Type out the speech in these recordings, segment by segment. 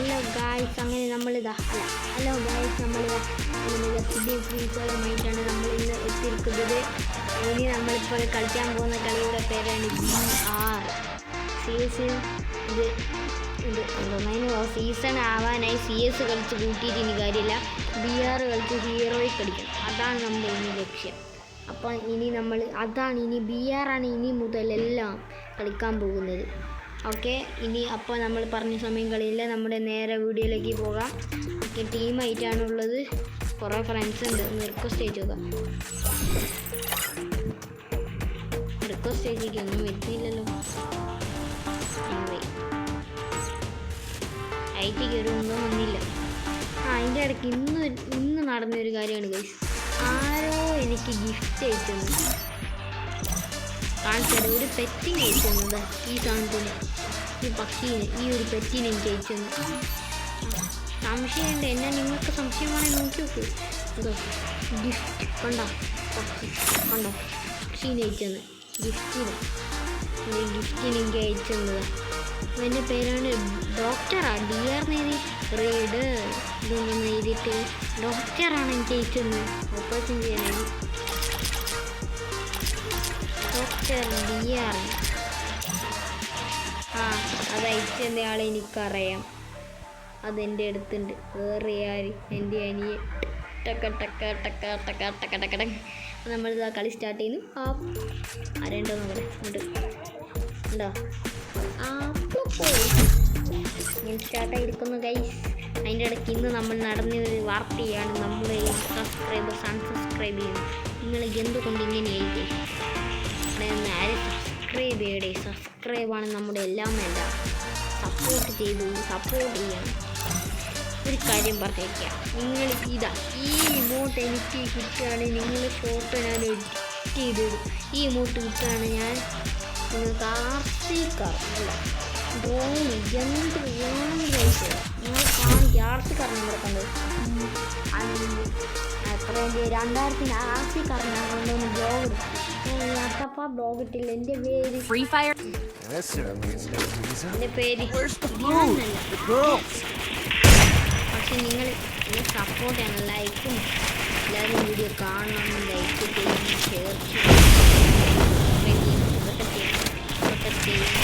Hello guys, അങ്ങനെ നമ്മളിതാ hello guys, നമ്മളിതാ ഫ്രീഫയറുമായിട്ടാണ് നമ്മൾ ഇന്ന് എത്തിയിരിക്കുന്നത്. ഇനി നമ്മളിപ്പോൾ കളിക്കാൻ പോകുന്ന കളിയുടെ പേരാണ് BR. സീസൺ ആവാനായി CS കളിച്ച് കൂട്ടിയിട്ട് ഇനി കാര്യമില്ല, BR കളിച്ച് ഹീറോയിക് കളിക്കണം. അതാണ് നമ്മുടെ ഇനി ലക്ഷ്യം. അപ്പം ഇനി നമ്മൾ ഇനി BR ആണ് ഇനി മുതലെല്ലാം കളിക്കാൻ പോകുന്നത്. ഓക്കെ, ഇനി അപ്പോൾ നമ്മൾ പറഞ്ഞ സമയം കളിയില്ല, നമ്മുടെ നേരെ വീഡിയോയിലേക്ക് പോകാം. ഓക്കെ, ടീമായിട്ടാണുള്ളത്, കുറേ ഫ്രണ്ട്സ് ഉണ്ട്. റിക്വസ്റ്റ് അയച്ചു നോക്കാം. റിക്വസ്റ്റ് അയച്ചേക്ക് ഒന്നും വരുന്നില്ലല്ലോ. ഐറ്റി കയറുമൊന്നും വന്നില്ല. അതിൻ്റെ ഇടയ്ക്ക് ഇന്ന് നടന്നൊരു കാര്യമാണ് ഗൈസ്. ആരോ എനിക്ക് ഗിഫ്റ്റ് അയച്ചത് കാണിച്ചത്, ഒരു പെറ്റിന് അയച്ചത്. ഈ സാധനത്തിന്, ഈ പക്ഷീന്, ഈ ഒരു പെറ്റിന് എനിക്ക് അയച്ചത്. സംശയമുണ്ട്, എന്നെ നിങ്ങൾക്ക് സംശയമാണെങ്കിൽ നോക്കി നോക്ക്. അതോ ഗിഫ്റ്റ് കണ്ടോ, പക്ഷീന് അയച്ചത്. ഗിഫ്റ്റിന് എനിക്ക് അയച്ചത്. എൻ്റെ പേരാണ് ഡോക്ടറാ, DR എഴുതി റീഡ് ഇതൊന്നും എഴുതിയിട്ട് ഡോക്ടറാണ് എനിക്ക് അയച്ചത്. ഓപ്പറേഷൻ ചെയ്യാനായി ഡോക്ടർ DR. അത് അയച്ചെന്ന ആളെ എനിക്കറിയാം, അതെൻ്റെ അടുത്തുണ്ട്. വേറെ ആര്? എൻ്റെ അനിയെ. നമ്മളിതാ കളി സ്റ്റാർട്ട് ചെയ്യുന്നു. ആരുണ്ടോ നോക്കട്ടെ, ഉണ്ടോ? ഞാൻ സ്റ്റാർട്ടായിരിക്കുന്നു ഗൈസ്. അതിൻ്റെ ഇടയ്ക്ക് ഇന്ന് നമ്മൾ നടന്നൊരു വാർത്തയാണ്. നമ്മൾ സബ്സ്ക്രൈബേഴ്സ് അൺസബ്സ്ക്രൈബ് ചെയ്യുന്നു. നിങ്ങൾ എന്തുകൊണ്ട് ഇങ്ങനെയായി ഗൈസ്? ആരും സബ്സ്ക്രൈബ് ചെയ്യടേ. സബ്സ്ക്രൈബാണ് നമ്മുടെ എല്ലാം. സപ്പോർട്ട് ചെയ്യണം. ഒരു കാര്യം പറഞ്ഞേക്കാം, നിങ്ങൾ ഈ ഇമോട്ട് എനിക്ക് കിട്ടുകയാണെങ്കിൽ നിങ്ങൾ ഫോട്ടോ ഞാൻ എഡിറ്റ് ചെയ്തിടും. ഈ ഇമോട്ട് കിട്ടുകയാണ് ഞാൻ നിങ്ങൾക്ക് ആർസിക്കാറല്ല ഡ്രോൺ എന്ത് വേണമെങ്കിൽ നിങ്ങൾ കാണിക്കുക. ആർസിക്കാർ നമ്മുടെ കണ്ടത് എത്രയും 2000 ആർസിക്കാരനാണ് കൊണ്ടുവന്ന് ബ്ലോഗ് ഇടും. അട്ടപ്പാ ബ്ലോഗ് ഇട്ടില്ല. എൻ്റെ പേര് പക്ഷെ നിങ്ങൾ എന്നെ സപ്പോർട്ട് ചെയ്യണം. ലൈക്കും എല്ലാവരും വീഡിയോ കാണണം, ലൈക്ക് ചെയ്യണം, ഷെയർ ചെയ്യണം, ഇതൊക്കെ ചെയ്യണം.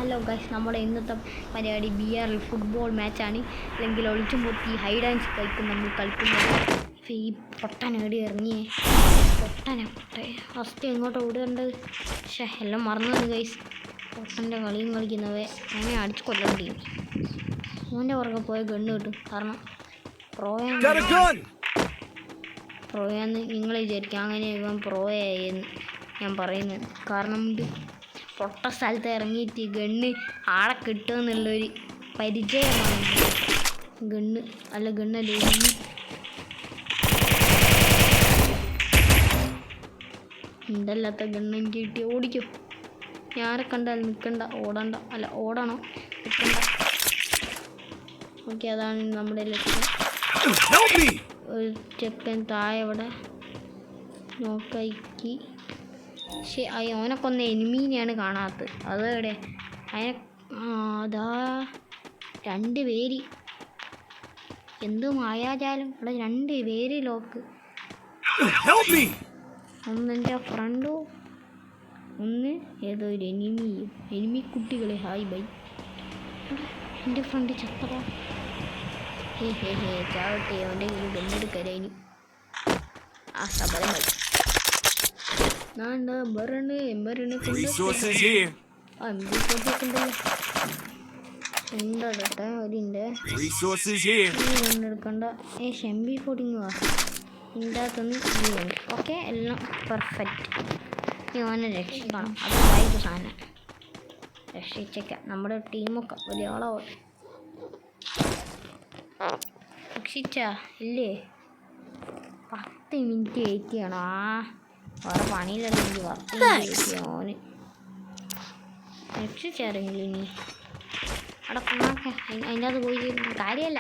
ഹലോ ഗൈസ്, നമ്മുടെ ഇന്നത്തെ പരിപാടി BR ഫുട്ബോൾ മാച്ചാണ്. അല്ലെങ്കിൽ ഒളിച്ചും പൊത്തി ഹൈഡ് ആൻഡ് സ്പൈക്കും നമ്മൾ കളിക്കുന്നത്. ഈ പൊട്ടൻ എവിടെ ഇറങ്ങിയേ? പൊട്ടനെ ഫസ്റ്റ് എങ്ങോട്ട് ഓടേണ്ടത്? പക്ഷേ എല്ലാം മറന്നു ഗൈസ്. പൊട്ടൻ്റെ കളിയും കളിക്കുന്നവേ അങ്ങനെ അടിച്ചു കൊല്ലേണ്ടി. ഓൻ്റെ പുറകെ പോയ ഗണ്ണ് കിട്ടും. കാരണം പ്രോയാന്ന് നിങ്ങൾ വിചാരിക്കും. അങ്ങനെ ഇവൻ പ്രോയായെന്ന് ഞാൻ പറയുന്നത്. കാരണം ഇത് പൊട്ട സ്ഥലത്ത് ഇറങ്ങിയിട്ട് ഗണ്ണ് ആളെ കിട്ടുമെന്നുള്ളൊരു പരിചയമാണ്. ഗണ്ണല്ലേ ഉണ്ടല്ലാത്ത ഗണ്ണ് എനിക്ക് കിട്ടി. ഓടിക്കോ, ഞാരെ കണ്ടാലും നിൽക്കണ്ട, ഓടണം, നിൽക്കണ്ട. ഓക്കെ, അതാണ് നമ്മുടെ ലക്ഷ്യം. ഒരു ചെക്കൻ താഴെ ഇവിടെ നോക്കി. പക്ഷേ അവനൊക്കൊന്ന് എനിമീനെയാണ് കാണാത്തത്. അതെവിടെ? അതാ 2 പേര്. എന്ത് മായാജാലം! ഇവിടെ 2 പേര് ലോക്ക്. ഒന്നെൻ്റെ ഫ്രണ്ടും ഒന്ന് ഏതോ ഒരു എനിമി കുട്ടികളെ ഹായ് ബൈ. എൻ്റെ ഫ്രണ്ട് ചത്തറ. ഹേ ചാവട്ടെ, അവൻ്റെ കയ്യിൽ ഗണ്ണെടുക്കരയിനി ആ സബലമായി. ഞാൻ ബറണ് ഉണ്ടട്ടെ ഒരിൻ്റെ എടുക്കണ്ട. MP40 ഇതിൻ്റെ അകത്തൊന്ന് ഉണ്ട്. ഓക്കെ, എല്ലാം പെർഫെക്റ്റ്. ഓനെ രക്ഷിക്കണം. അത് വായിച്ച സാധനം രക്ഷിച്ചേക്കാം. നമ്മുടെ ടീമൊക്കെ വലിയ ആളാവും. രക്ഷിച്ചാ ഇല്ലേ? 10 മിനിറ്റ് വെയിറ്റ് ചെയ്യണം. വേറെ പണിയിലല്ല എനിക്ക് 10 മിനിറ്റ് വെയിറ്റ് ചെയ്യാം. ഓന് രക്ഷിച്ചാരെങ്കിലും ഇനി അവിടെ നോക്കെ അതിൻ്റെ അത് പോയി കാര്യമല്ല,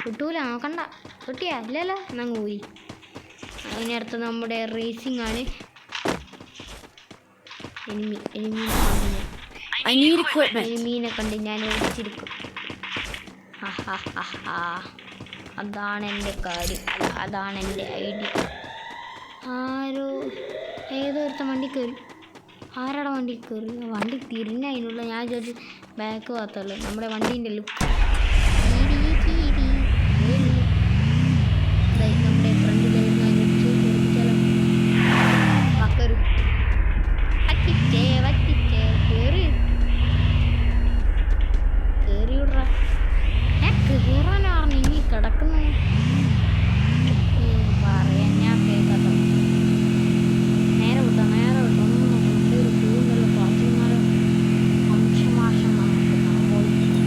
കിട്ടൂല. നോക്കണ്ട, കിട്ടിയാ ഇല്ലല്ലോ എന്നങ്ങ് പോയി. അതിനടുത്ത് നമ്മുടെ റേസിംഗ് ആണ്. എനിമീനെ കണ്ട് ഞാൻ ഓടിച്ചിരിക്കും. അതാണ് എൻ്റെ കാര്യം, അല്ല അതാണ് എൻ്റെ ഐഡിയ. ആരോ ഏതൊരുത്ത വണ്ടി കയറി. ആരാടെ വണ്ടി കയറി? വണ്ടി തിരിഞ്ഞ അതിനുള്ള ഞാൻ വിചാരിച്ചു ബാക്ക് ഭാഗത്തുള്ളൂ നമ്മുടെ വണ്ടീൻ്റെ ലുക്ക്. നമ്മുടെ ഫ്രണ്ടിലായിരുന്നു കേറാനാണ് ഇനി കിടക്കുന്നു. പറയാൻ ഞാൻ കേൾക്കാത്ത നേരെ വിട്ടോ ഒന്നും ഒരു കൂടുതൽ കുറച്ചുനാല് വംശമാഷം നമുക്ക് സംഭവിക്കും.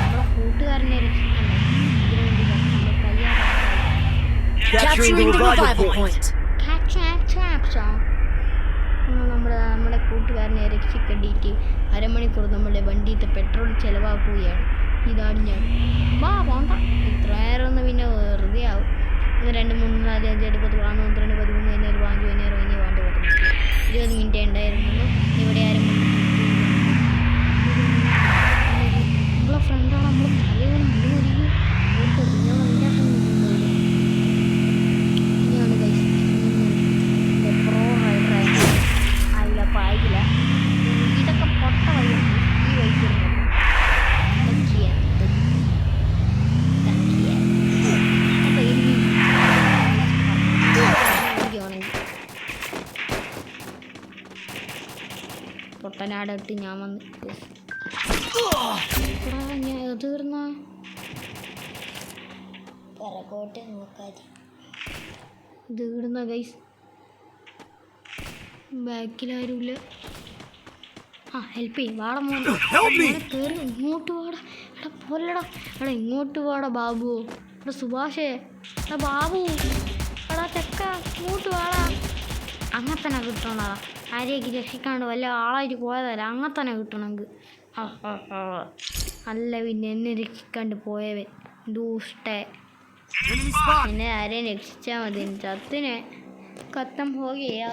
നമ്മളെ കൂട്ടുകാരനെ രക്ഷിക്കണ്ടേ? ഇതിനു വേണ്ടി നമ്മൾ നമ്മുടെ കൂട്ടുകാരനെ രക്ഷിക്കേണ്ടിയിട്ട് അരമണിക്കൂർ നമ്മുടെ വണ്ടിയിലത്തെ പെട്രോൾ ചിലവാക്കുകയാണ്. ഇതാണ് ഞാൻ. പോണ്ട, ഇത്ര നേരം ഒന്ന് പിന്നെ വെറുതെ ആവും. 1 2 3 4 5 6 10 11 12 13 15 15 20 മിനിറ്റ് ഉണ്ടായിരുന്നുള്ളൂ. ഇവിടെ ആരും നമ്മളെ ഫ്രണ്ടാണ്. നമ്മൾ തലയോളം മുഴുവൻ ഇനിയാണ് പ്രോ റൈഡർ അല്ല പായില്ല. ഇതൊക്കെ പൊട്ട വഴിയാണ് ഈ വഴിക്കുന്നത്. പൊട്ടനാടിട്ട് ഞാൻ വന്ന് ഞാൻ തീർന്ന പുറകോട്ട് നോക്കാതെ തീർന്ന ഗൈസ്. ബാക്കിലാരുമില്ല. ഹെൽപ്പ് ചെയ്യും. വാട മോനെ കയറി ഇങ്ങോട്ട് വാടാ. എടാ പോലടാ, എടാ ഇങ്ങോട്ട് വാടാ ബാബു. എടാ സുഭാഷേ, എടാ ബാബു, എടാ ചെക്ക ഇങ്ങോട്ട് വാടാ. അങ്ങനെ തന്നെ കിട്ടണടാ. ആരെയൊക്കെ രക്ഷിക്കാണ്ട് വല്ല ആളായിട്ട് പോയതല്ല. അങ്ങനെ തന്നെ കിട്ടണമെങ്കിൽ. അല്ല പിന്നെ എന്നെ രക്ഷിക്കാണ്ട് പോയവൻ ദൂഷ്ടേ. എന്നെ ആരെയും രക്ഷിച്ചാൽ മതി. ചത്തിനെ കത്തം പോകയാ.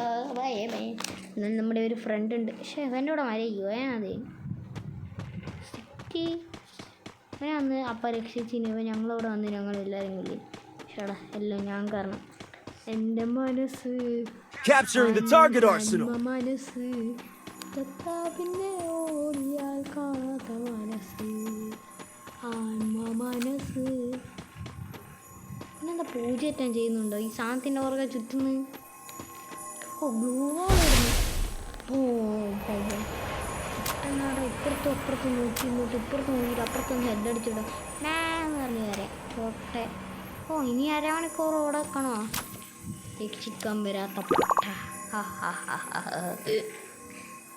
എന്നാൽ നമ്മുടെ ഒരു ഫ്രണ്ട് ഉണ്ട്. പക്ഷെ അവൻ്റെ കൂടെ മരയ്യോ അത് സിറ്റി അന്ന് അപ്പം രക്ഷിച്ചിന്. ഇവ ഞങ്ങളവിടെ വന്ന് ഞങ്ങളെല്ലാവരും കൂടി. ചേടാ എല്ലാം ഞാൻ കാരണം. എൻ്റെ മനസ്സ് മനസ്സ് പിന്നെ ഓടിയാൽ കാണാത്ത മനസ്സ് ആത്മ മനസ്സ്. പിന്നെന്താ പൂജയേറ്റം ചെയ്യുന്നുണ്ടോ ഈ സാധനത്തിൻ്റെ പുറകെ ചുറ്റുന്നു? എന്നാടെ ഇപ്പുറത്തും അപ്പുറത്തും നോക്കി ഇങ്ങോട്ട് ഇപ്പുറത്ത് നോക്കിയിട്ട് അപ്പുറത്തൊന്ന് ഹെഡടിച്ചിടും എന്ന് പറഞ്ഞു വരാം പൊട്ടെ. ഇനി അരമണിക്കൂർ ഓടക്കണോ രക്ഷിക്കാൻ വരാത്ത പൊട്ട.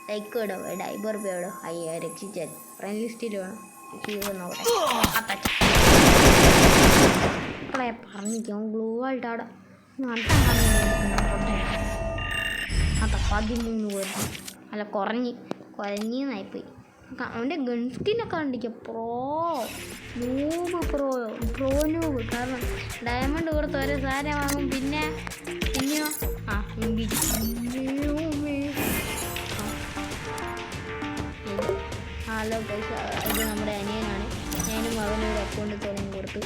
ലൈക്ക് വേണോ? വേണ്ട 50 രൂപ വേണോ? അയ്യോ രക്ഷിച്ചാൽ ഫ്രണ്ട് ലിസ്റ്റിൽ വേണം. മക്കളെ പറഞ്ഞിരിക്കും ഗ്ലൂ ആയിട്ട് അവിടെ നടത്താൻ പൊട്ടെ. 13 പേർക്ക് അല്ല കുറഞ്ഞെന്നായിപ്പോയി. അവൻ്റെ ഗൺസ്കിനൊക്കെ കണ്ടിരിക്കുക പ്രോ നൂബ്. കാരണം ഡയമണ്ട് കൊടുത്ത് ഓരോ സാധനം വാങ്ങും. പിന്നെയോ ഹലോ പൈസ. ഇത് നമ്മുടെ അനിയനാണ്. ഞാനും അവനൊരു അക്കൗണ്ട് തുറന്നു കൊടുത്തു.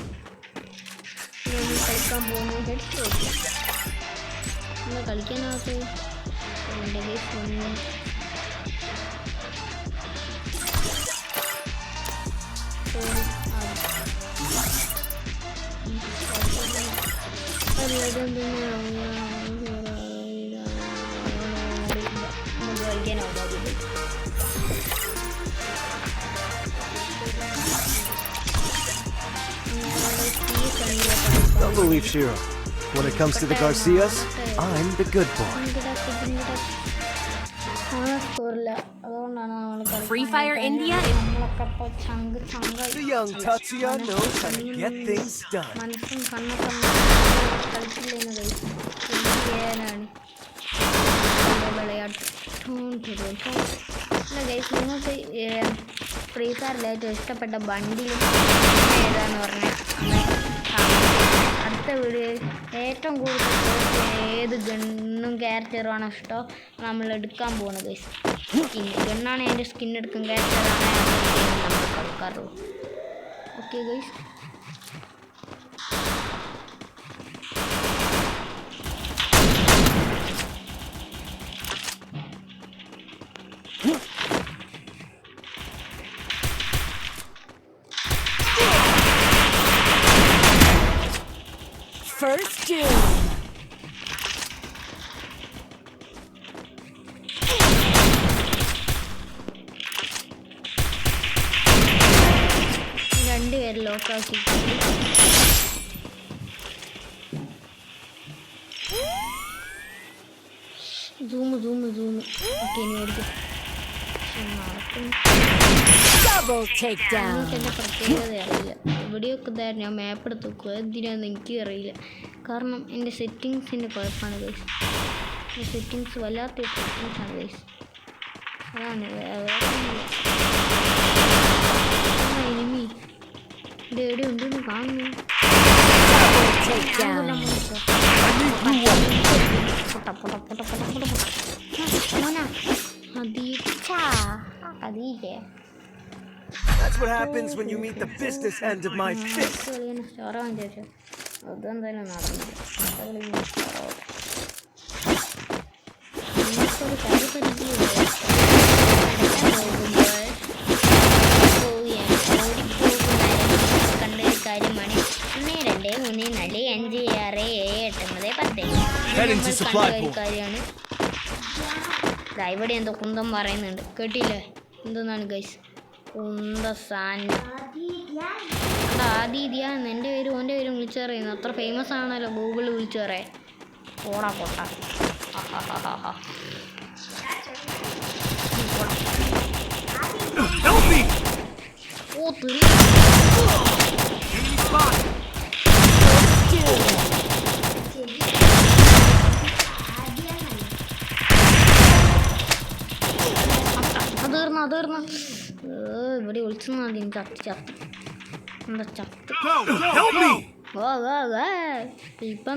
കളിക്കാൻ പോകുന്നു. ഹെഡ് കളിക്കാനകത്ത് എൻ്റെ ഗൈസ് ഒന്ന് Don't believe Shiro. When it comes to the Garcias, I'm the good boy. Free Fire India? The young Tatsuya knows how to get things done. മനസ്സും കണ്ണൊക്കെ കളിച്ചില്ലേന്ന് ഗൈസ് നിങ്ങൾക്ക് ഫ്രീ ഫയറിൽ ഏറ്റവും ഇഷ്ടപ്പെട്ട ബണ്ടിലും ഏതാന്ന് പറഞ്ഞാൽ അടുത്ത വീഡിയോയിൽ ഏറ്റവും കൂടുതൽ ഏത് ഗണ്ണും ക്യാരക്ടറുമാണോ ഇഷ്ടം നമ്മൾ എടുക്കാൻ പോകുന്നത് ഗൈസ്. സ്കിൻ ഗണ്ണാണ് എൻ്റെ സ്കിൻ എടുക്കും, ക്യാരക്ടറാണ് നമ്മൾ കളിക്കാറുള്ളൂ. Okay guys, First doom. രണ്ടുപേര് ലോക്കാക്കി. ഓക്കെ ഇനി ഓടിക്കും. Double takedown. എൻ്റെ പ്രത്യേകത അറിയില്ല. ഇവിടെയൊക്കെ ഇതായിരുന്നു ഞാൻ മാപ്പ് എടുത്ത് വെക്കുക. എന്തിനാന്ന് എനിക്കും അറിയില്ല. കാരണം എൻ്റെ സെറ്റിങ്സിൻ്റെ കുഴപ്പമാണ് ഗൈസ്. എൻ്റെ സെറ്റിങ്സ് വല്ലാത്തൊരു സെറ്റിങ്സാണ് ഗൈസ്. അതാണ് എനിമി ഇത് എവിടെ ഉണ്ടെന്ന് കാണുന്നു. അതീറ്റേ That's what happens when you meet the business end of my fist. അതെന്തായാലും നടന്നില്ല. കണ്ടൊരു കാര്യമാണ് 1 2 3 4 5 6 7 8 9 10 കാര്യമാണ്. ഇവിടെ എന്തോ കുന്തം പറയുന്നുണ്ട്, കേട്ടില്ലേ? എന്തെന്നാണ് ഗൈസ് കുന്ത സാധനം ആദ്യം എൻ്റെ പേരും ഓൻ്റെ പേരും വിളിച്ചു പറയുന്നു. അത്ര ഫേമസ് ആണല്ലോ ഗൂഗിളിൽ വിളിച്ചു പറയാൻ. ഓടാ പൊട്ട ഓ തിരി അതീർന്ന ഇവിടെ വിളിച്ചു ചത്ത് എന്താ ചത്ത് ഇപ്പം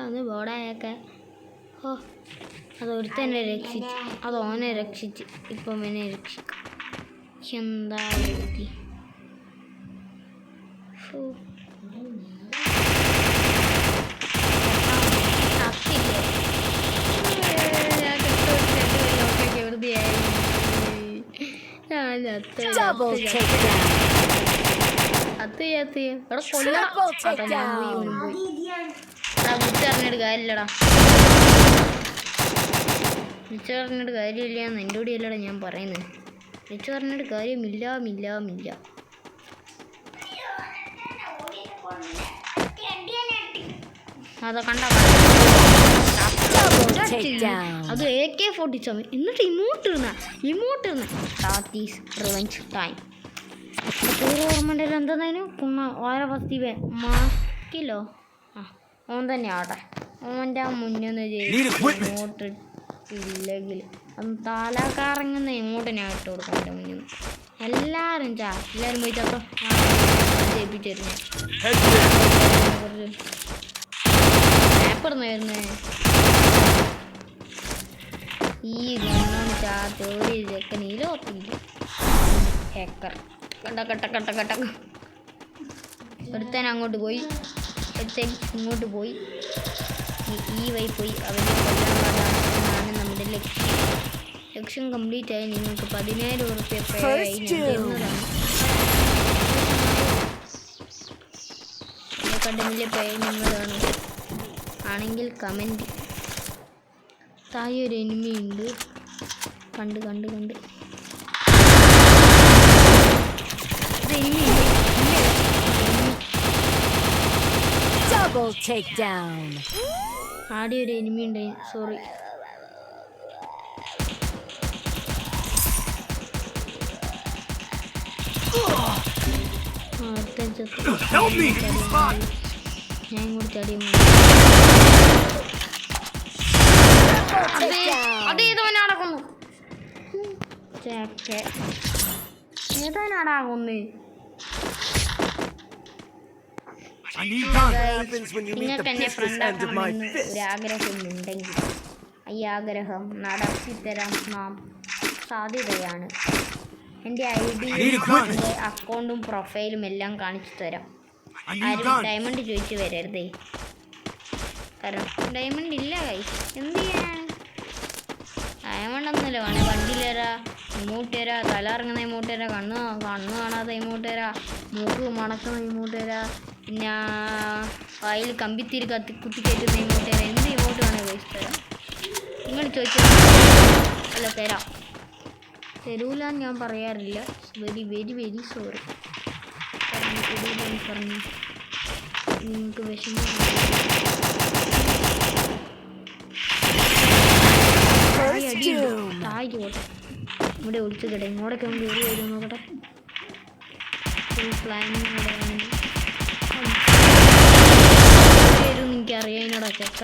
ഒന്ന് ബോടായൊക്കെ. ഓ അതൊരുത്തന്നെ രക്ഷിച്ച്, അത് ഓനെ രക്ഷിച്ച്, ഇപ്പം എന്നെ രക്ഷിക്കാം. എന്താ എഴുതി വിളിച്ചറിഞ്ഞിട്ട് കാര്യമില്ലടാ, വിളിച്ചറിഞ്ഞിട്ട് കാര്യമില്ല എന്ന് എൻ്റെ കൂടെ അല്ലടാ ഞാൻ പറയുന്നത്. വിളിച്ചറിഞ്ഞിട്ട് കാര്യമില്ല. അതാ കണ്ട അത് AK-47 എന്നിട്ട് ഇമോട്ട് ഇരുന്ന ടാറ്റീസ് റിവെഞ്ച് ടൈം. പേര് ഓർമ്മണ്ടല്ലോ, എന്തായാലും പുണ്ണ ഓരോ പത്തിവേ മാസ്കിലോ ഓൻ തന്നെ ആട്ടെ. ഓൻ്റെ ആ മുന്നേന്ന് ഇമോട്ട് ഇല്ലെങ്കിൽ അത് തലക്കറങ്ങുന്ന ഇമോട്ട് ഞാൻ ഇട്ട് കൊടുക്കാം. എൻ്റെ മുന്നിൽ എല്ലാവരും എല്ലാവരും പോയി ചത്തോ ജയിപ്പിച്ചിരുന്നു. മാപ്പിടുന്ന വരുന്നേ ഈ ഗണ്ണാണ് ഒരു ചെക്കനിലോത്തില്ല ഹേക്കർ. കട്ട ഒരുത്തൻ അങ്ങോട്ട് പോയി, ഒരുത്തൻ ഇങ്ങോട്ട് പോയി, ഈ വഴി പോയി. അവനെ കൊല്ലാൻ പാടാണ് ലക്ഷ്യം കംപ്ലീറ്റ് ആയി. നിങ്ങൾക്ക് 10,000 ഉറുപ്പ്യ പേ ആയി ഞാൻ തരുന്നതാണ്. അക്കാഡമിയിലെ പേ നിങ്ങളാണ് ആണെങ്കിൽ കമൻറ്റ്. താഴെ ഒരു എനിമി ഉണ്ട്. കണ്ട് Double takedown. ആടെ ഒരു എനിമി ഉണ്ട്. സോറി. ഞാൻ കൂടി ചടിയും. അതേതോനാടക്കുന്നു. ഏതാനാടാകുന്നു. നിങ്ങൾക്ക് എന്നെ ഫ്രണ്ടാക്കണമെന്ന് ഒരാഗ്രഹമുണ്ടെങ്കിൽ ഈ ആഗ്രഹം നടത്തിത്തരാൻ നാം സാധ്യതയാണ്. എൻ്റെ ഐഡിയും അക്കൗണ്ടും പ്രൊഫൈലും എല്ലാം കാണിച്ചു തരാം. ആരും ഡയമണ്ട് ചോദിച്ചു വരരുതേ. കാരണം ഡയമണ്ട് ഇല്ല കൈസ്. എന്ത് ചെയ്യാനാണ്? ഡയമണ്ട് ഒന്നുമില്ല. വേണേ വണ്ടിയിലേരാ, ഇമോട്ട് തരാ, തല ഇറങ്ങുന്ന ഇമോട്ട് തരാ, കണ്ണ് കാണാത്ത ഇമോട്ട് തരാ, മൂക്ക് മണക്കുന്ന ഇമോട്ട് തരാ, പിന്നെ വായിൽ കമ്പിത്തിരി കുത്തിക്കയറ്റുന്ന ഇമോട്ട് തരാം. എന്ത് ഇമോട്ട് വേണേ കൈസ് തരാം. നിങ്ങൾ ചോദിച്ചാൽ അല്ല തരാം. തരൂലാന്ന് ഞാൻ പറയാറില്ല. Very sorry. പറഞ്ഞു നിങ്ങൾക്ക് വിഷമം. താഴെ പോട്ടെ. ഇവിടെ ഒളിച്ചു കിട. ഇങ്ങോട്ടൊക്കെ ഒന്ന് കയറി വരും നോക്കട്ടെ. പ്ലാനിങ് വരും. എനിക്കറിയാം അതിനോടാ ചെക്ക.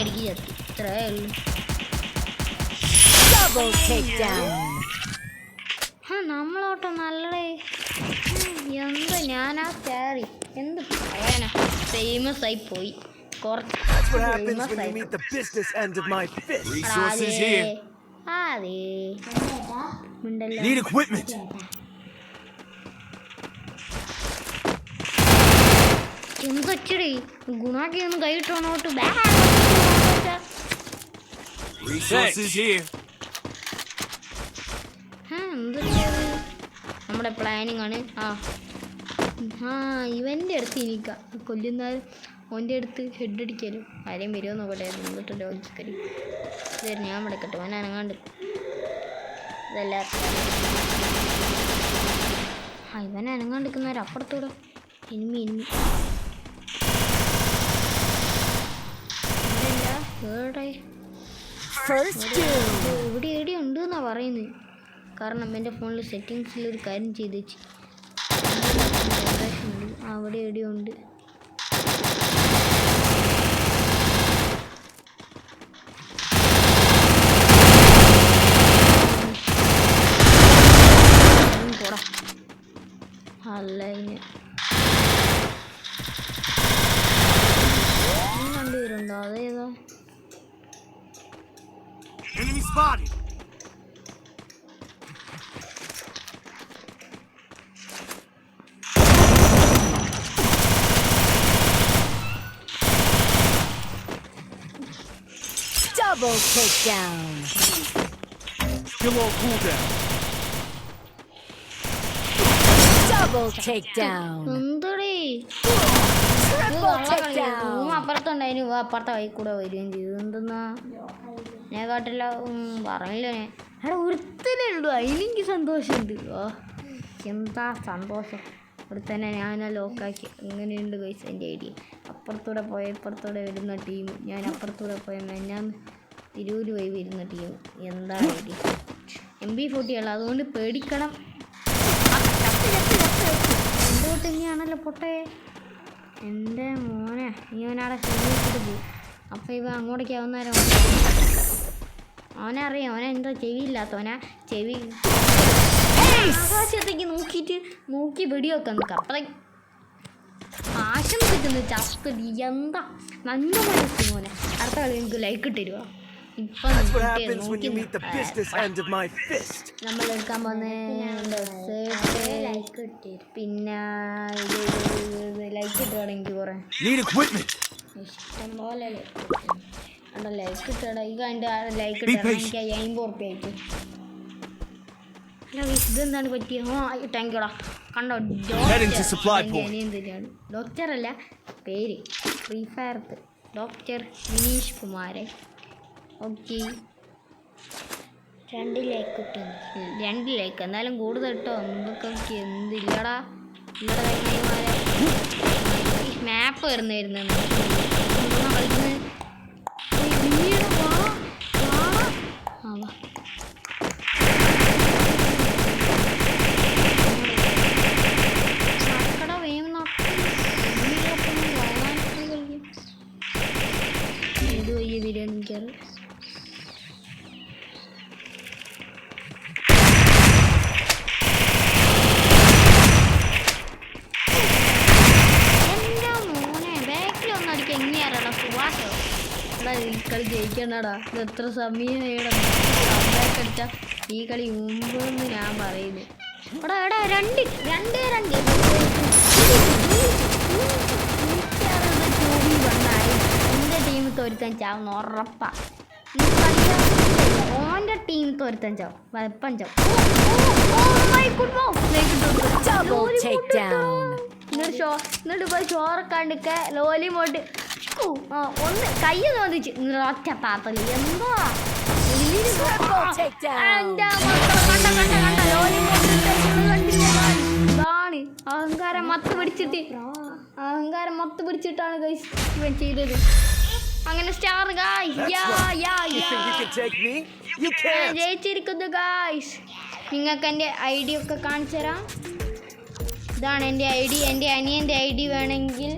അടിക്ക് ചത്തി. ഇത്രയേ ഉള്ളൂ. നമ്മളോട്ടോ നല്ലേ. എന്ത് ഞാനാ കയറി. എന്ത് പറയാനാ. ഫേമസ് ആയി പോയി. എന്തൊച്ചടി ഗുണാക്കി ഒന്ന് കൈയിട്ടോണോട്ട്. നമ്മുടെ പ്ലാനിങ് ആണ്. ഇവൻ്റെ അടുത്ത് ഇരിക്ക കൊല്ലുന്ന ഓൻ്റെ അടുത്ത് ഹെഡ് അടിക്കലും ആരെയും വരുമോ നോക്കട്ടെ. എന്നിട്ട് ലോജിക്കരി ഞാൻ വിടക്കട്ടെ. അവൻ അനങ്ങാണ്ട് ഇതെല്ലാം ഇവൻ അനങ്ങാണ്ടിരിക്കുന്നവർ അപ്പുറത്തൂടെ എനിമി ഇവിടെ ഉണ്ട് എന്നാ പറയുന്നത്. കാരണം എൻ്റെ ഫോണിൽ സെറ്റിങ്സിൽ ഒരു കാര്യം ചെയ്ത് വെച്ച് അവിടെ എവിടെയുണ്ട്. അല്ല കണ്ടുവരുണ്ടോ? അതേതാ? Double takedown. Still on cooldown. Double takedown. എന്തടേ അപ്പുറത്തുണ്ടായിരുന്നു. അപ്പുറത്തെ വഴി കൂടെ വരികയും ചെയ്തു. എന്തെന്നാ ഞാൻ കാട്ടില്ല പറഞ്ഞില്ല. ഞാൻ അവിടെ ഒരുത്തനേ ഉള്ളൂ. അതിനെനിക്ക് സന്തോഷമുണ്ട്. എന്താ സന്തോഷം. അവിടെ തന്നെ ഞാൻ ലോക്കാക്കി. എങ്ങനെയുണ്ട് പൈസ എൻ്റെ ഐഡിയ. അപ്പുറത്തൂടെ പോയ ഇപ്പുറത്തൂടെ വരുന്ന ടീം. ഞാൻ അപ്പുറത്തൂടെ പോയ ഞാൻ തിരൂര് പോയി വരുന്ന ടീം. എന്താ ഐഡിയ. MP40 ഉള്ള അതുകൊണ്ട് പേടിക്കണം. എന്തോട്ട് തന്നെയാണല്ലോ പൊട്ടേ. എൻ്റെ മോനെ ഇവനവിടെ ശരിയാക്കിട്ട് പോകും. അപ്പം ഇവ അങ്ങോട്ടേക്ക് ആവുന്നേരം അവനറിയാം. അവനെന്തോ ചെവിയില്ലാത്തവനാ. ചെവി ആകാശത്തേക്ക് നോക്കി വെടിയൊക്കെ നിൽക്കുക. അപ്പം ആശം കിട്ടുന്നു ചത്തടി. എന്താ നല്ല മനസ്സ് മോനെ. അടുത്ത കളി എനിക്ക് ലൈക്ക് ഇട്ടുതരുമോ? ഇപ്പം That's what കിട്ടിയത് happens when you നോക്കി meet the business end of my fist. നമ്മൾ എടുക്കാൻ പോകുന്ന പിന്നെ ലൈക്ക് ഇട്ടാണ് എനിക്ക് കുറേ Need equipment. ഇഷ്ടം പോലെ ലൈക്ക് ഇട്ടാ ഈ കണ്ട് ലൈക്ക് Be ഇട്ടാ patient. എനിക്ക് 50 ഉറുപ്പ്യ ആയിട്ട്. അല്ല ഇതെന്താണ് പറ്റിയത്? താങ്ക് യൂടാ. കണ്ടോ Heading to supply point. എന്തിനാണ് ഡോക്ടറല്ല പേര് ഫ്രീ ഫയർത്ത് doctor Vineesh Kumaran. Okay 2 like കിട്ടുന്നു. 2 ലൈക്ക് എന്നാലും കൂടുതൽ കേട്ടോ. എന്തൊക്കെ എന്തില്ലടാ മാപ്പ് വരുന്നായിരുന്നു കളിക്കുന്നത്. ഏത് വയ്യ ബിരിയാണി കയറി ഈ കളി ജയിക്കണ്ടടാ. ഇത് എത്ര സമയം കളിച്ച ഈ കളി മുമ്പെന്ന് ഞാൻ പറയുന്നു. എടാ എടാ 2 എൻ്റെ ടീം തോരുത്താൻ ചാവുന്ന ഉറപ്പാ. ഓൻ്റെ ടീം തോരുത്താൻ ചാവും വെപ്പം ചാവും. Double takedown. എന്നിട്ട് പോയി ചോറക്കാണ്ടിക്ക ലോലി മോട്ട് ഒന്ന് കൈ തോന്നിച്ച് ഒറ്റ പാത്തല് എന്താ ഇതാണ് അഹങ്കാരം മത്ത് പിടിച്ചിട്ടാണ് ഗൈസ് ഇവൻ ചെയ്തത്. അങ്ങനെ സ്റ്റാർ ജയിച്ചിരിക്കുന്നു ഗൈസ്. നിങ്ങൾക്ക് എൻ്റെ ID ഒക്കെ കാണിച്ചു തരാം. ഇതാണ് എൻ്റെ ID. എൻ്റെ അനിയൻ്റെ ID വേണമെങ്കിൽ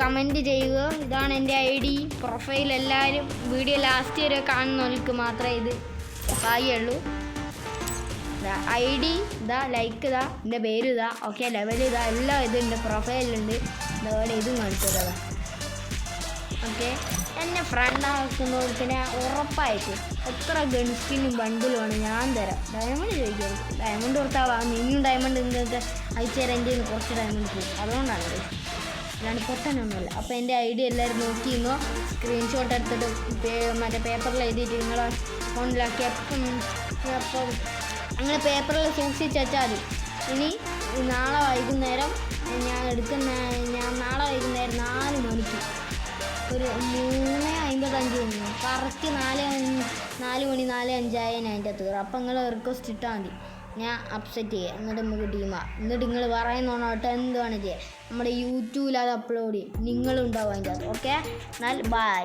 കമൻറ്റ് ചെയ്യുക. ഇതാണ് എൻ്റെ ID പ്രൊഫൈൽ. എല്ലാവരും വീഡിയോ ലാസ്റ്റ് വരെ കാണുന്നവർക്ക് മാത്രമേ ഇത് കാര്യമുള്ളൂ. ID ഇതാ, ലൈക്ക് ഇതാ, എൻ്റെ പേര് ഇതാ, ഓക്കെ ലെവൽ ഇതാ, എല്ലാം ഇതുണ്ട് പ്രൊഫൈലുണ്ട്. ഇതോടെ ഇതും കാണിച്ചതാ. ഓക്കെ എന്നെ ഫ്രണ്ട് ആക്കുന്നവർക്കിനെ ഉറപ്പായിട്ട് എത്ര ഗൺസ്കിനും ബണ്ടിലുമാണ് ഞാൻ തരാം. ഡയമണ്ട് ചോദിക്കരുത്. ഡയമണ്ട് കൊടുത്താൽ വാങ്ങും. ഇനിയും ഡയമണ്ട് നിങ്ങൾക്ക് അയച്ചു തരാൻ എൻ്റെ കുറച്ച് ഡയമണ്ട് പോകും. അതുകൊണ്ടാണ് അല്ലാണ്ട് പൊട്ടനൊന്നുമില്ല. അപ്പോൾ എൻ്റെ ID എല്ലാവരും നോക്കിയിരുന്നോ. സ്ക്രീൻഷോട്ട് എടുത്തിട്ട് മറ്റേ പേപ്പറിൽ എഴുതിയിട്ട് നിങ്ങളെ ഫോണിലാക്കി അപ്പം അങ്ങനെ പേപ്പറിൽ സൂക്ഷിച്ച് വെച്ചാൽ മതി. ഇനി നാളെ വൈകുന്നേരം ഞാൻ നാളെ വൈകുന്നേരം 4 മണിക്ക് ഒരു 3:55 കറക്റ്റ് 4:05 ഞാൻ അതിൻ്റെ അകത്ത് കയറും. അപ്പം നിങ്ങൾ റിക്വസ്റ്റ് ഇട്ടാൽ മതി. ഞാൻ അപ്സെറ്റ് ചെയ്യാം. എന്നിട്ട് നമുക്ക് ടീമാണ്. എന്നിട്ട് നിങ്ങൾ പറയുന്നോട്ടോ എന്ത് വേണം ചെയ്യാം. നമ്മുടെ യൂട്യൂബിൽ അത് അപ്ലോഡ് ചെയ്യും. നിങ്ങളുണ്ടാവും അതിൻ്റെ അകത്ത്. ഓക്കെ എന്നാൽ ബൈ.